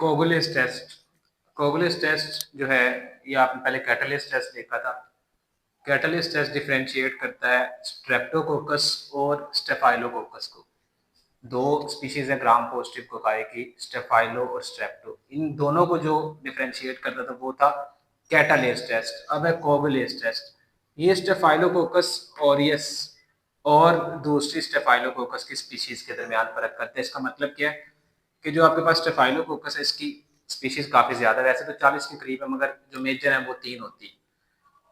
Coagulase test. Coagulase test जो है ये आपने पहले कैटालिस टेस्ट देखा था। कैटालिस टेस्ट डिफरेंशिएट करता है स्ट्रेप्टोकोकस और स्टेफाइलोकोकस को। दो स्पीशीज है ग्राम पॉजिटिव कोकाई की, स्टेफाइलो और स्ट्रेप्टो। इन दोनों को जो डिफरेंशिएट करता था वो था कैटालेस टेस्ट। अब है कोगुलेस टेस्ट। ये स्टेफाइलोकोकस ऑरियस और दूसरी स्टेफाइलोकोकस की स्पीशीज के दरमियान फर्क करते हैं। इसका मतलब क्या है कि जो आपके पास स्टेफाइलोकोकस है इसकी स्पीशीज काफी ज्यादा, वैसे तो 40 के करीब है, मगर जो मेजर है वो 3 होती है।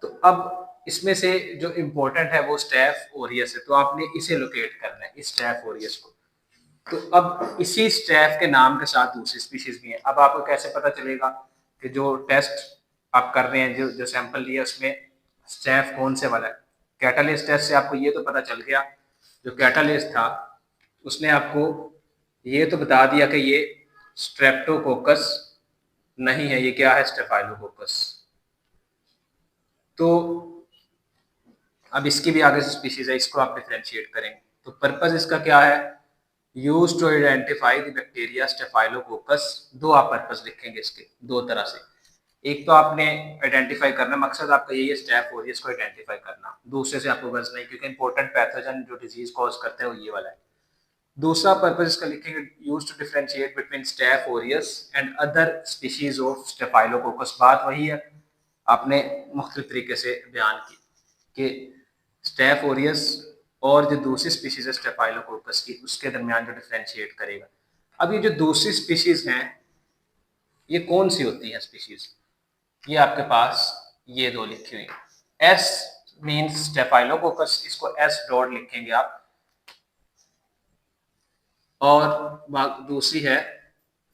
तो अब इसमें से जो इम्पोर्टेंट है वो स्टेफ ओरियस है, तो आपने इसे लोकेट करना है, इस स्टेफ ओरियस को। तो अब इसी स्टेफ के नाम के साथ दूसरी स्पीशीज भी है। अब आपको कैसे पता चलेगा कि जो टेस्ट आप कर रहे हैं, जो जो सैंपल लिया उसमें स्टेफ कौन से वाला है? कैटालिस टेस्ट से आपको ये तो पता चल गया, जो कैटालिस था उसने आपको ये तो बता दिया कि ये स्ट्रेप्टोकोकस नहीं है, ये क्या है? स्टेफाइलोकोकस। तो अब इसकी भी आगे स्पीशीज है, इसको आप डिफरेंशिएट करेंगे। तो पर्पज इसका क्या है? Use to identify the bacteria staphylococcus. दो आप पर्पज लिखेंगे इसके, दो तरह से। एक तो आपने आइडेंटिफाई करना, मकसद आपका यही है स्टेफ ओरियस को आइडेंटिफाई करना, दूसरे से आपको गर्ज नहीं, क्योंकि इंपॉर्टेंट पैथोजन जो डिजीज कॉज करते हैं वो ये वाला है। दूसरा पर्पज इसका लिखेंगे use to differentiate between staph aureus and other species of staphylococcus. बात वही है, आपने मुख्तलिफ तरीके से बयान की कि स्टेफ ओरियस और जो दूसरी स्पीशीज है स्टेफाइलोकोकस की, उसके दरमियान जो डिफरेंशिएट करेगा। अब ये जो दूसरी स्पीशीज हैं ये कौन सी होती है स्पीशीज? ये आपके पास ये दो लिखी हुई है। एस मीन्स स्टेफाइलोकोकस, इसको एस डॉट लिखेंगे आप। और दूसरी है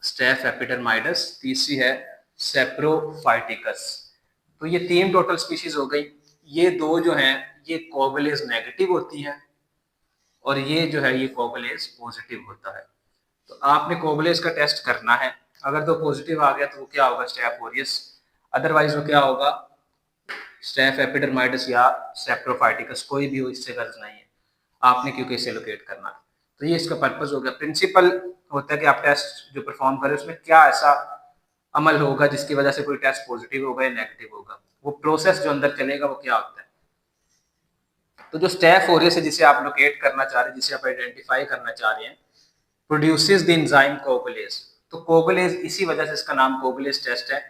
स्टेफ एपिडर्माइडस, तीसरी है सेप्रोफाइटिकस। तो ये 3 टोटल स्पीशीज हो गई। ये दो जो हैं ये कोगुलेज नेगेटिव होती हैं और ये जो है ये कोगुलेज पॉजिटिव होता है। तो आपने कोगुलेज का टेस्ट करना है। अगर तो पॉजिटिव आ गया तो वो क्या होगा? Staph Orius. अदरवाइज वो क्या होगा? स्टेफ एपिडर्माइडस या सेप्रोफाइटिकस, कोई भी हो, इससे गर्ज नहीं है आपने, क्योंकि इसे लोकेट करना है। तो ये इसका पर्पज हो गया। प्रिंसिपल होता है कि आप टेस्ट जो परफॉर्म करें उसमें क्या ऐसा अमल होगा जिसकी वजह से कोई टेस्ट पॉजिटिव होगा या नेगेटिव होगा, वो प्रोसेस जो अंदर चलेगा वो क्या होता है। तो जो स्टेफ ओरियस है जिसे आप लोकेट करना चाह रहे हैं, जिसे आप आइडेंटिफाई करना चाह रहे हैं, प्रोड्यूसेस द एंजाइम कोगुलेज। तो कोगुलेज इसी वजह से इसका नाम कोगुलेज टेस्ट है,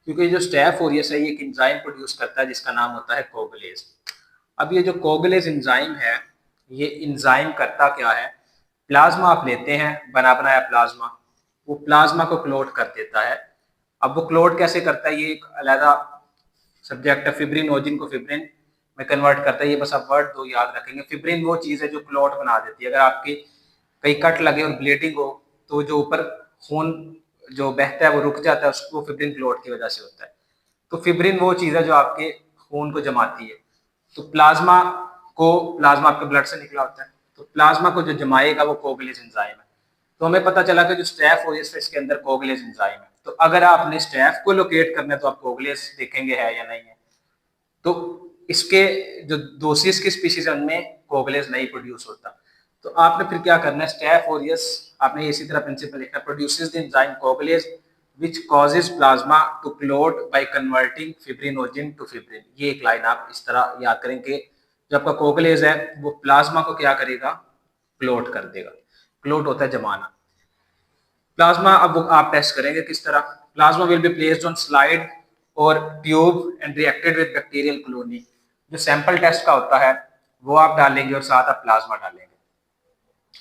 क्योंकि जो स्टेफ ओरियस है ये एक एंजाइम प्रोड्यूस करता है जिसका नाम होता है कोगुलेज। अब ये जो कोगुलेज एंजाइम है, ये एंजाइम करता क्या है? प्लाज्मा आप लेते हैं, बना बनाया प्लाज्मा, वो प्लाज्मा को क्लोट कर देता है। अब वो क्लोट कैसे करता है, ये एक अलग सब्जेक्ट है। फिब्रिनोजिन को फिब्रिन में कन्वर्ट करता है। ये बस आप वर्ड दो याद रखेंगे। फिब्रिन वो चीज़ है जो क्लोट बना देती है। अगर आपकी कहीं कट लगे और ब्लीडिंग हो तो जो ऊपर खून जो बहता है वो रुक जाता है, उसको फिब्रिन क्लोट की वजह से होता है। तो फिब्रिन वो चीज़ है जो आपके खून को जमाती है। तो प्लाज्मा आपके ब्लड से निकला होता है, तो प्लाज्मा को जो जमाएगा वो कोगुलेज एंजाइम है। तो हमें पता चला कि जो स्टेफ ओरियस है इसके अंदर कोगुलेज एंजाइम है। तो अगर आपने स्टेफ को लोकेट करना है तो आप कोगुलेज देखेंगे है या नहीं है। तो इसके जो दूसरी इसकी स्पीशीज है उनमें कोगुलेज नहीं प्रोड्यूस होता। तो आपने फिर क्या करना है? स्टेफ ओरियस आपने इसी तरह प्रिंसिपल लिखना, produces the enzyme coagulase which causes plasma to clot by converting fibrinogen to fibrin। ये एक लाइन आप इस तरह याद करेंगे। जो आपका कोगुलेज है वो प्लाज्मा को क्या करेगा? क्लोट कर देगा। क्लोट होता है जमाना। प्लाज्मा अब आप टेस्ट करेंगे किस तरह? Plasma will be placed on slide और tube and reacted with bacterial colony. जो सैंपल टेस्ट का होता है वो आप डालेंगे और साथ आप प्लाज्मा डालेंगे।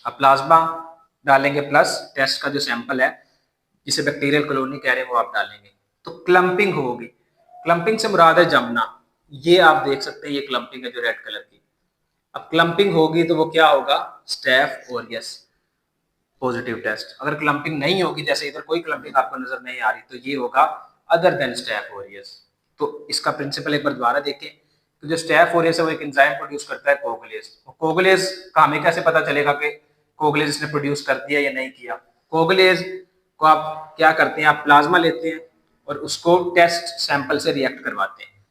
अब प्लाज्मा डालेंगे प्लस टेस्ट का जो सैंपल है जिसे बैक्टीरियल कॉलोनी कह रहे हैं वो आप डालेंगे। तो क्लंपिंग होगी। क्लंपिंग से मुराद है जमना। ये आप देख सकते हैं, ये क्लंपिंग है जो रेड कलर की। अब क्लंपिंग होगी तो वो क्या होगा? Staph aureus positive test. अगर क्लंपिंग नहीं होगी, जैसे इधर कोई क्लंपिंग आपको नजर नहीं आ रही, तो ये होगा अदर देन स्टेफ ओरियस। तो इसका प्रिंसिपल एक बार दोबारा देखें। तो जो स्टेफ ओरियस है वो एक एंजाइम प्रोड्यूस करता है कोगुलेज। कोगुलेज का हमें कैसे पता चलेगा कि कोगुलेज इसने प्रोड्यूस कर दिया या नहीं किया? कोगुलेज को आप क्या करते हैं? आप प्लाज्मा लेते हैं और उसको टेस्ट सैंपल से रिएक्ट करवाते हैं।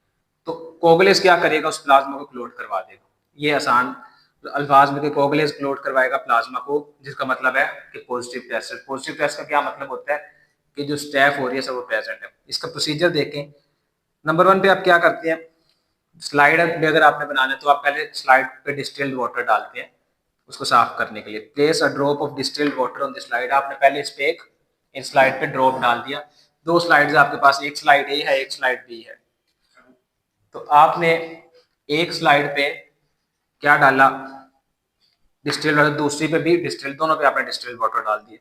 तो कोगुलेज क्या करेगा? उस प्लाज्मा को क्लोट करवा देगा। ये आसान अल्फाज में कोगुलेज क्लोट करवाएगा प्लाज्मा को, जिसका मतलब है कि पॉजिटिव टेस्ट। पॉजिटिव टेस्ट का क्या मतलब होता है कि जो स्टेफ ओरियस है वो प्रेजेंट है। इसका प्रोसीजर देखें। नंबर 1 पे आप क्या करते हैं, स्लाइड भी अगर आपने बनाना है तो आप पहले स्लाइड पे डिस्टिल्ड वाटर डालते हैं उसको साफ करने के लिए। Place a drop of distilled water on the slide. आपने पहले इस पे इन स्लाइड पे ड्रॉप डाल दिया। दो स्लाइड्स आपके पास, एक स्लाइड ए है एक स्लाइड बी है। तो आपने एक स्लाइड पे क्या डाला, डिस्टिल्ड वाटर, दूसरी पे भी डिस्टिल्ड, दोनों पे आपने डिस्टिल्ड वाटर डाल दिए।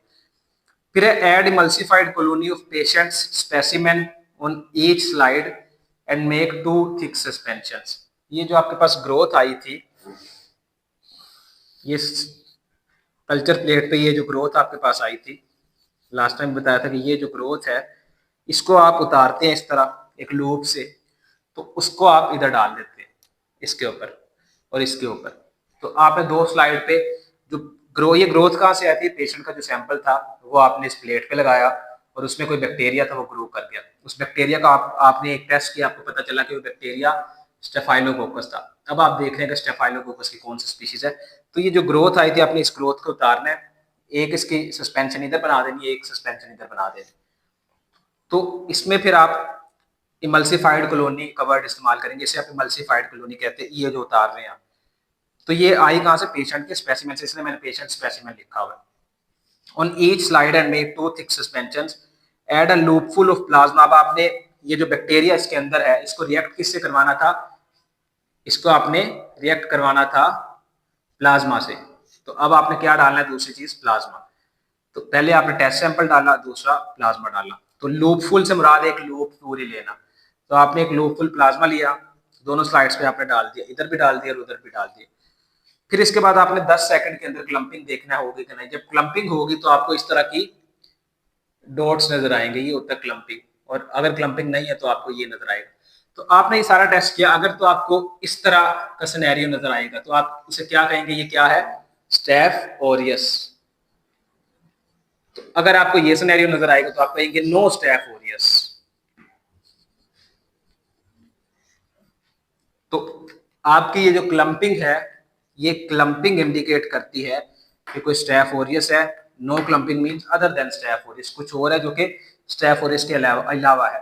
फिर add emulsified colony of patients specimen on each slide and make 2 thick suspensions. ये जो आपके पास ग्रोथ आई थी, ये कल्चर प्लेट पे ये जो ग्रोथ आपके पास आई थी, लास्ट टाइम बताया था कि ये जो ग्रोथ है इसको आप उतारते हैं इस तरह एक लूप से, तो उसको आप इधर डाल देते हैं इसके ऊपर और इसके ऊपर। तो आपने दो स्लाइड पे जो ये ग्रोथ कहाँ से आती है, पेशेंट का जो सैंपल था वो आपने इस प्लेट पे लगाया और उसमें कोई बैक्टीरिया था वो ग्रो कर गया। उस बैक्टीरिया का आपने एक टेस्ट किया, आपको पता चला कि वो बैक्टीरिया स्टेफाइलोकोकस था। अब आप देख रहे हैं कि स्टेफाइलोकोकस की कौन सी स्पीशीज है। तो ये जो ग्रोथ आई थी आपने इस ग्रोथ को उतारना है, एक इसकी सस्पेंशन इधर बना देनी है, एक सस्पेंशन इधर बना देनी। तो इसमें फिर आप इमल्सिफाइड कॉलोनी का वर्ड इस्तेमाल करेंगे, इसे आप इमल्सिफाइड कॉलोनी कहते हैं, ये जो उतार रहे हैं आप। तो ये आई कहाँ से, पेशेंट के स्पेसिमेन से, इसलिए मैंने पेशेंट स्पेसिमेन लिखा हुआ है। On each slide and make 2 thick suspensions, add a loopful of plasma. अब आपने ये जो बैक्टीरिया इसके अंदर है इसको रिएक्ट किससे करवाना था, इसको आपने रिएक्ट करवाना था प्लाज्मा से। तो अब आपने क्या डालना है, दूसरी चीज प्लाज्मा। तो पहले आपने टेस्ट सैंपल डाला, दूसरा प्लाज्मा डाला। तो लूपफुल से मुराद एक लूप पूरी लेना। तो आपने एक लूपफुल प्लाज्मा लिया, दोनों स्लाइड्स पे आपने डाल दिया, इधर भी डाल दिया और उधर भी डाल दिया। फिर इसके बाद आपने 10 सेकंड के अंदर क्लम्पिंग देखना होगी कि नहीं। जब क्लम्पिंग होगी तो आपको इस तरह की डॉट्स नजर आएंगे, ये होता है क्लम्पिंग। और अगर क्लम्पिंग नहीं है तो आपको ये नजर आएगा। तो आपने ये सारा टेस्ट किया, अगर तो आपको इस तरह का सिनेरियो नजर आएगा तो आप उसे क्या कहेंगे, ये क्या है, स्टेफ ओरियस। तो अगर आपको ये सिनेरियो नजर आएगा तो आप कहेंगे नो स्टेफ ओरियस। तो आपकी ये जो क्लम्पिंग है, ये क्लम्पिंग इंडिकेट करती है कि कोई स्टेफ ओरियस है। No clumping means other than staph aureus, कुछ और है जो कि स्टेफ ओरियस के अलावा है।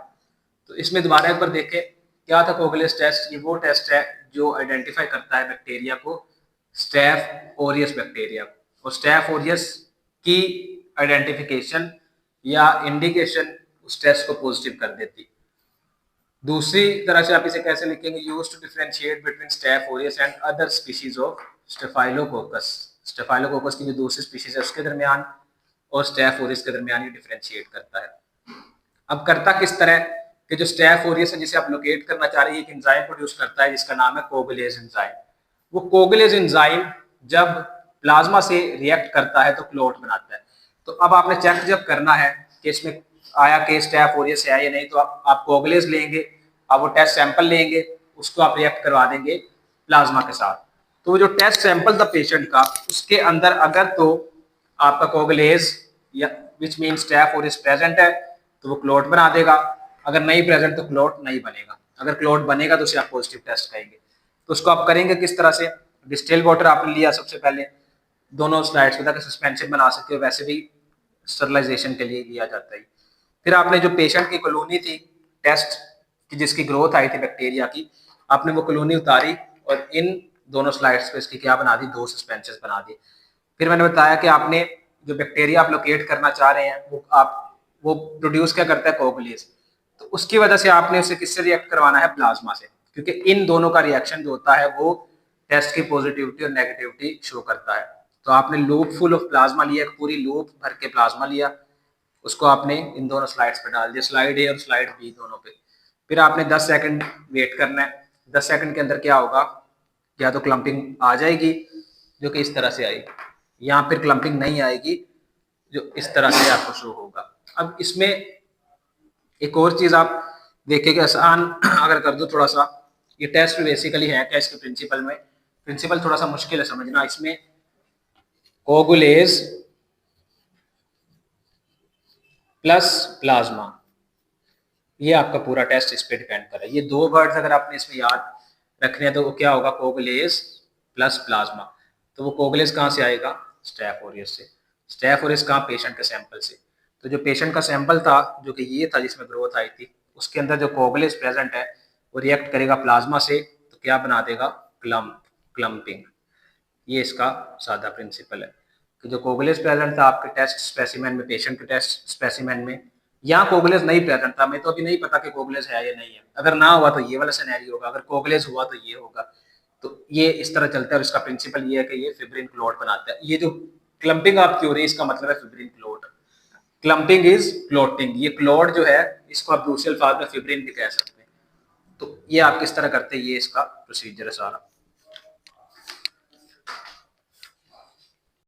तो इसमें दोबारा एक बार देखें क्या था कोगलेस टेस्ट। ये वो टेस्ट है जो आइडेंटिफाई करता है बैक्टीरिया को, स्टेफ ओरियस बैक्टीरिया। और स्टेफ ओरियस की आइडेंटिफिकेशन या इंडिकेशन उस टेस्ट को पॉजिटिव कर देती। दूसरी तरह से आप इसे कैसे लिखेंगे, used to differentiate between staph aureus and other species of staphylococcus. Staphylococcus की जो दूसरी स्पीशीज है उसके दरमियान और स्टेफ ओरियस के दरमियान ये डिफरेंशिएट करता है। अब करता किस तरह कि जो स्टेफ ओरियस है जिसे आप लोकेट करना चाह रहे हैं, एक एंजाइम प्रोड्यूस करता है जिसका नाम है कोगुलेज एंजाइम। वो कोगुलेज एंजाइम जब प्लाज्मा से रिएक्ट करता है तो क्लोट बनाता है। तो अब आपने चेक जब करना है कि इसमें आया कि स्टेफ ओरियस है या नहीं, तो आप कोगुलेज लेंगे, आप वो टेस्ट सैंपल लेंगे, उसको आप रिएक्ट करवा देंगे प्लाज्मा के साथ। तो वो जो टेस्ट सैंपल था पेशेंट का, उसके अंदर अगर तो आपका कोगुलेज या which mean staph aureus present है तो वो क्लोट बना देगा, अगर नहीं प्रेजेंट तो क्लोट नहीं बनेगा। अगर क्लोट बनेगा तो उसे आप पॉजिटिव टेस्ट कहेंगे। तो उसको आप करेंगे किस तरह से, डिस्टिल वाटर आपने लिया सबसे पहले, दोनों स्लाइड्स में ताकि सस्पेंशन बना सकते हो, वैसे भी स्टरलाइजेशन के लिए लिया जाता है। फिर आपने जो पेशेंट की कॉलोनी थी टेस्ट की जिसकी ग्रोथ आई थी बैक्टीरिया की, आपने वो कॉलोनी उतारी और इन दोनों स्लाइड्स पे इसकी क्या बना दी, 2 सस्पेंशन बना दी। फिर मैंने बताया कि आपने जो बैक्टीरिया आप लोकेट करना चाह रहे हैं वो प्रोड्यूस क्या करता है, कोगुलेज। तो उसकी वजह से आपने उसे किससे रिएक्ट करवाना है, प्लाज्मा से, क्योंकि इन दोनों का रिएक्शन जो होता है वो टेस्ट की पॉजिटिविटी और नेगेटिविटी शो करता है। तो आपने लूप फुल ऑफ प्लाज्मा लिया, एक पूरी लूप भर के प्लाज्मा लिया, उसको आपने इन दोनों स्लाइड्स पे डाल दिया, स्लाइड ए और स्लाइड बी दोनों पे। फिर आपने 10 सेकंड वेट करना है। 10 सेकंड के अंदर क्या होगा, या तो क्लम्पिंग आ जाएगी जो कि इस तरह से आएगी, या फिर क्लम्पिंग नहीं आएगी जो इस तरह से आपको शो होगा। अब इसमें एक और चीज आप देखेंगे, आसान अगर कर दो थोड़ा सा, ये टेस्ट बेसिकली है क्या, इसके प्रिंसिपल में, प्रिंसिपल थोड़ा सा मुश्किल है समझना। इसमें कोगुलेज प्लस प्लाज्मा, ये आपका पूरा टेस्ट इस पे डिपेंड कर रहा है। ये दो वर्ड्स अगर आपने इसमें याद रखने हैं तो वो क्या होगा, कोगुलेज प्लस प्लाज्मा। तो वो कोगुलेज कहाँ से आएगा, स्टेफ ओरियस से। स्टेफ ओरियस कहाँ, पेशेंट के सैंपल से। तो जो पेशेंट का सैंपल था जो कि ये था जिसमें ग्रोथ आई थी, उसके अंदर जो कोगुलेस प्रेजेंट है वो रिएक्ट करेगा प्लाज्मा से, तो क्या बना देगा, क्लम्पिंग। ये इसका सादा प्रिंसिपल है कि जो कोगुलेस प्रेजेंट था आपके टेस्ट स्पेसिमेन में, पेशेंट के टेस्ट स्पेसिमेन में, यहाँ कोगुलेस नहीं प्रेजेंट था, मैं तो अभी नहीं पता कि कोगुलेस है या नहीं है, अगर ना हुआ तो ये वाला सिनेरियो होगा, अगर कोगुलेस हुआ तो ये होगा। तो ये इस तरह चलता है और इसका प्रिंसिपल ये है कि ये फिब्रिन क्लॉट बनाता है। ये जो क्लम्पिंग आपकी हो रही है इसका मतलब है fibrin clot. Clumping is clotting, ये क्लॉट जो है इसको आप दूसरे अल्फाज में फिब्रिन भी कह सकते हैं। तो ये आप किस तरह करते हैं, ये इसका प्रोसीजर है सारा।